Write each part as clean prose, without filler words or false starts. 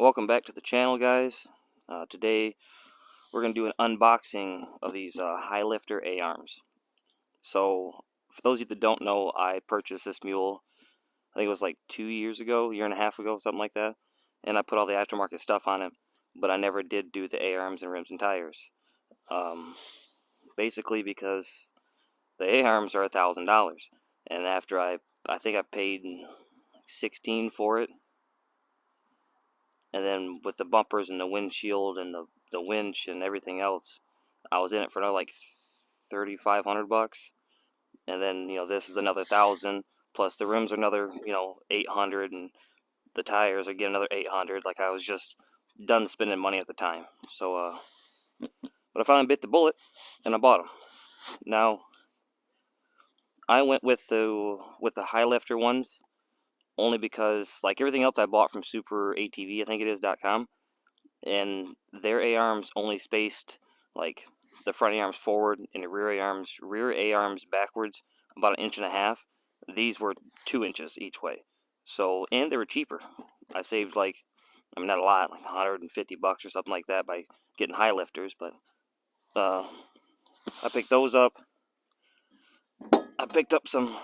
Welcome back to the channel, guys. Today we're going to do an unboxing of these high lifter A-arms. So for those of you that don't know, I purchased this mule, I think it was like 2 years ago, year and a half ago, something like that. And I put all the aftermarket stuff on it, but I never did do the A-arms and rims and tires. Basically because the A-arms are $1,000. And after I think I paid $16 for it. And then with the bumpers and the windshield and the winch and everything else, I was in it for another like $3,500. And then this is another 1,000 plus the rims are another 800, and the tires again another 800. Like I was just done spending money at the time. So but I finally bit the bullet and I bought them. Now I went with the high lifter ones only because, like everything else I bought from Super ATV, I think it is .com, and their A-arms only spaced like the front A-arms forward and the rear A-arms backwards about 1.5 inches. These were 2 inches each way. So, and they were cheaper. I saved like, I mean, not a lot, like $150 or something like that by getting high lifters, but I picked those up. I picked up some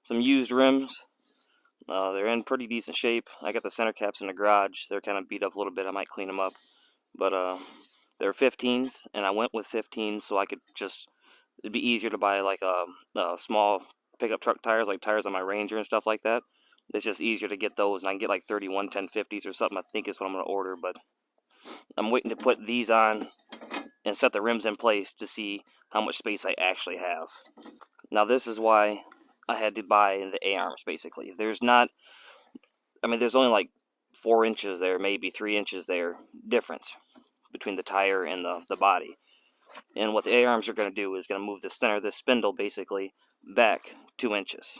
used rims. They're in pretty decent shape. I got the center caps in the garage. They're kind of beat up a little bit. I might clean them up. But they're 15s, and I went with 15s so I could just, it'd be easier to buy like a small pickup truck tires, like tires on my Ranger and stuff like that. It's just easier to get those, and I can get like 31 1050s or something, I think is what I'm going to order. But I'm waiting to put these on and set the rims in place to see how much space I actually have. Now this is why I had to buy the A-arms, basically. There's not, I mean, there's only like 4 inches there, maybe 3 inches there difference between the tire and the body. And what the A-arms are going to do is going to move the center of this spindle basically back 2 inches,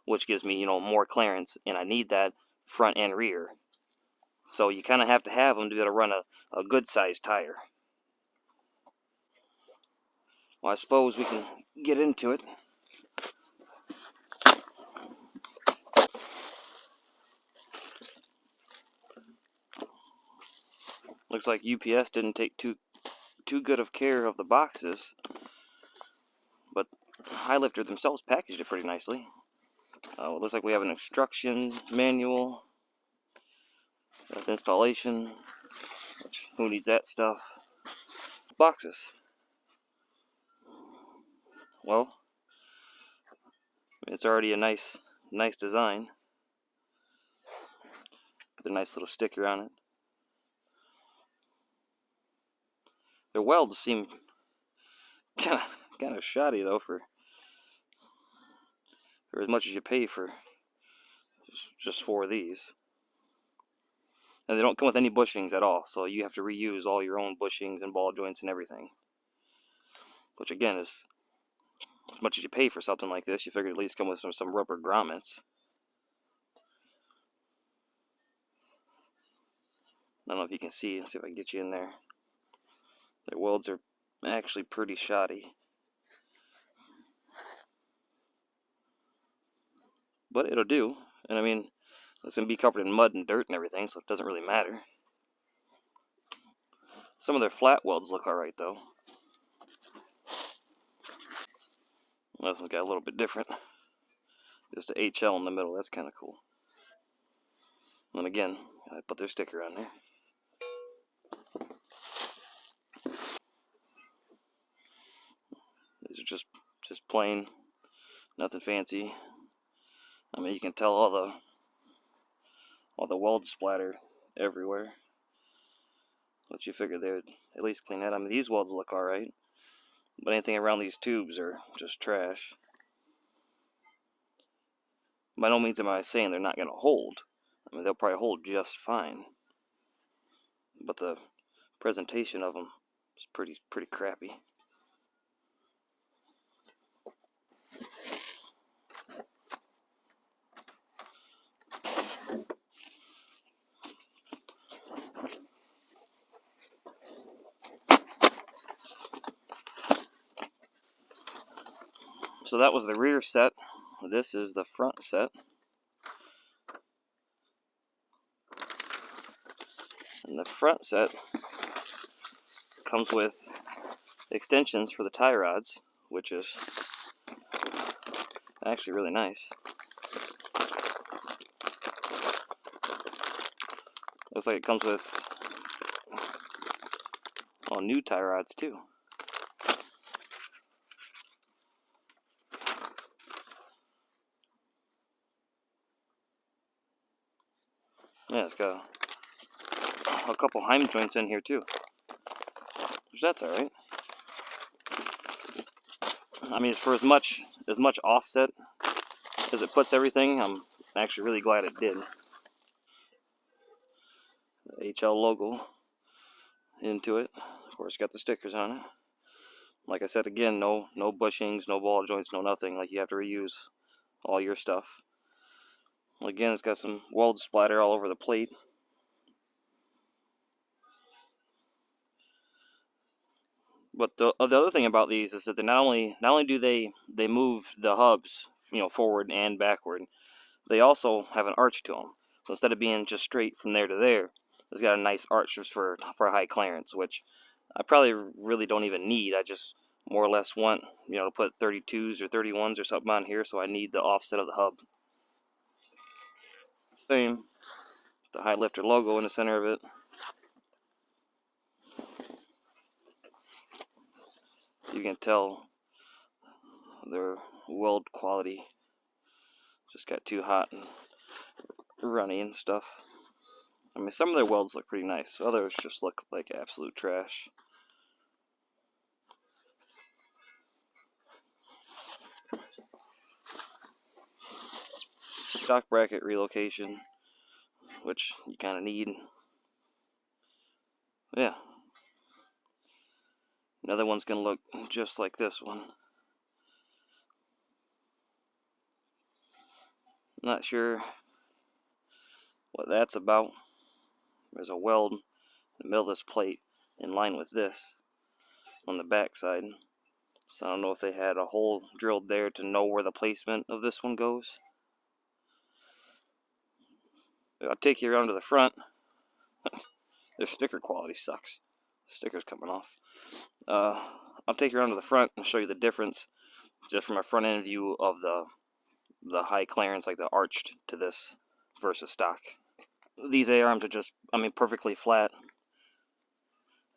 which gives me, more clearance, and I need that front and rear. So you kind of have to have them to be able to run a good sized tire. Well, I suppose we can get into it. Looks like UPS didn't take too good of care of the boxes, but High Lifter themselves packaged it pretty nicely. It looks like we have an instruction manual, installation, which who needs that stuff? Boxes. Well, it's already a nice design. Put a nice little sticker on it. Their welds seem kind of shoddy though for as much as you pay for just 4 of these. And they don't come with any bushings at all, so you have to reuse all your own bushings and ball joints and everything. Which again is, as much as you pay for something like this, you figure at least come with some rubber grommets. I don't know if you can see. Let's see if I can get you in there. Their welds are actually pretty shoddy. But it'll do. And I mean, it's going to be covered in mud and dirt and everything, so it doesn't really matter. Some of their flat welds look alright though. This one's got a little bit different. Just a HL in the middle. That's kind of cool. And again, I put their sticker on there. These are just plain, nothing fancy. I mean, you can tell all the weld splatter everywhere. But you figure they would at least clean that. I mean, these welds look alright, but anything around these tubes are just trash. By no means am I saying they're not going to hold. I mean, they'll probably hold just fine. But the presentation of them is pretty crappy. So that was the rear set. This is the front set. And the front set comes with extensions for the tie rods, which is actually really nice. Looks like it comes with all new tie rods too. Yeah, it's got a couple Heim joints in here too, which that's alright. I mean, for as much offset as it puts everything, I'm actually really glad it did. The HL logo into it. Of course, got the stickers on it. Like I said again, no bushings, no ball joints, no nothing. Like, you have to reuse all your stuff. Again, it's got some weld splatter all over the plate. But the other thing about these is that they not only do they move the hubs, you know, forward and backward, they also have an arch to them. So instead of being just straight from there to there, it's got a nice arch for high clearance, which I probably really don't even need. I just more or less want, you know, to put 32s or 31s or something on here, so I need the offset of the hub. Same, the high lifter logo in the center of it. You can tell their weld quality just got too hot and runny and stuff. I mean, some of their welds look pretty nice, others just look like absolute trash. Shock bracket relocation, which you kind of need. Yeah. Another one's going to look just like this one. Not sure what that's about. There's a weld in the middle of this plate in line with this on the back side. So I don't know if they had a hole drilled there to know where the placement of this one goes. I'll take you around to the front. Their sticker quality sucks. The sticker's coming off. I'll take you around to the front and show you the difference just from a front end view of the high clearance, like the arched to this versus stock. These A-arms are just, I mean, perfectly flat.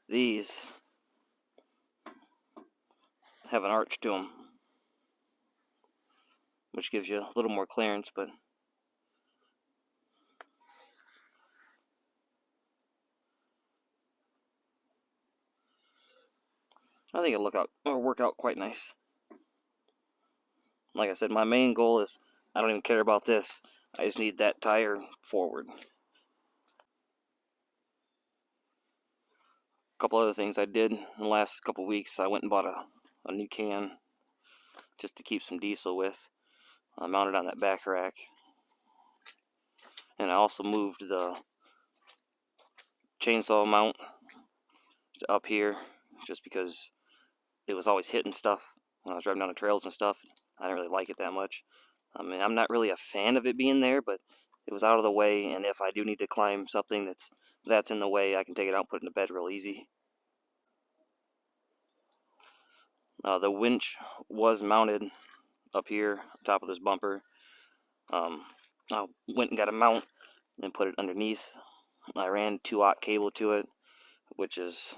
These have an arch to them, which gives you a little more clearance, but I think it'll work out quite nice. Like I said, my main goal is I don't even care about this. I just need that tire forward. A couple other things I did in the last couple weeks. I went and bought a new can just to keep some diesel with. I mounted on that back rack. And I also moved the chainsaw mount to up here just because it was always hitting stuff when I was driving down the trails and stuff. I didn't really like it that much. I mean, I'm not really a fan of it being there, but it was out of the way, and if I do need to climb something that's in the way, I can take it out and put it in the bed real easy. The winch was mounted up here on top of this bumper. I went and got a mount and put it underneath. I ran 2/aught cable to it, which is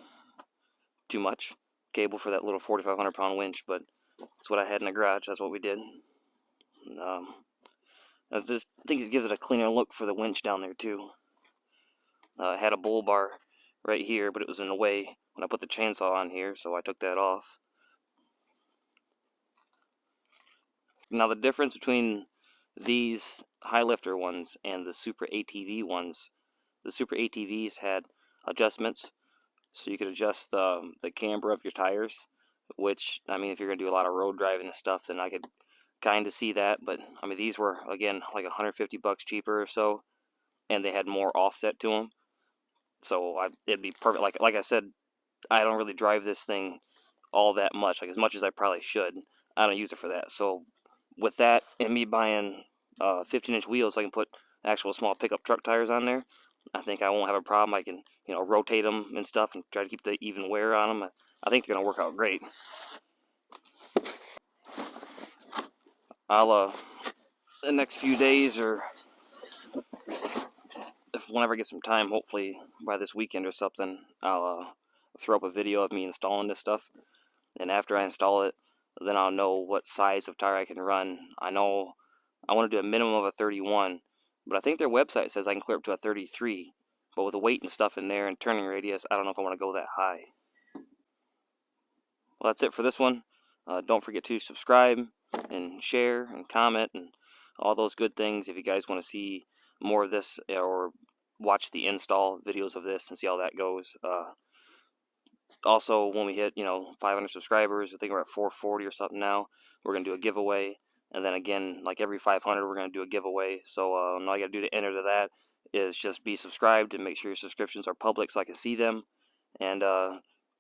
too much cable for that little 4,500 pound winch, but that's what I had in the garage. That's what we did. I just think it gives it a cleaner look for the winch down there too. I had a bull bar right here, but it was in the way when I put the chainsaw on here, so I took that off. Now the difference between these high lifter ones and the Super ATV ones, the Super ATVs had adjustments, so you could adjust the camber of your tires, which, I mean, if you're going to do a lot of road driving and stuff, then I could kind of see that. But I mean, these were, again, like $150 cheaper or so, and they had more offset to them, so it'd be perfect. Like I said, I don't really drive this thing all that much, like as much as I probably should. I don't use it for that. So with that and me buying 15-inch wheels, I can put actual small pickup truck tires on there. I think I won't have a problem. I can, you know, rotate them and stuff and try to keep the even wear on them. I think they're going to work out great. I'll, the next few days, or whenever I get some time, hopefully by this weekend or something, I'll throw up a video of me installing this stuff. And after I install it, then I'll know what size of tire I can run. I know I want to do a minimum of a 31, but I think their website says I can clear up to a 33. But with the weight and stuff in there and turning radius, I don't know if I want to go that high. Well, that's it for this one. Don't forget to subscribe and share and comment and all those good things if you guys want to see more of this or watch the install videos of this and see how that goes. Also, when we hit, 500 subscribers, I think we're at 440 or something now, we're going to do a giveaway. And then again, like every 500, we're going to do a giveaway. So all you got to do to enter to that is just be subscribed and make sure your subscriptions are public so I can see them. And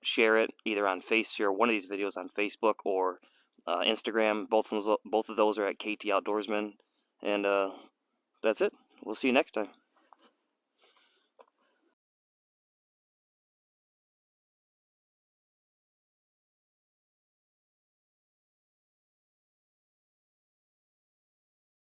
share it either on share one of these videos on Facebook or Instagram. Both of those are at KT Outdoorsman. And that's it. We'll see you next time.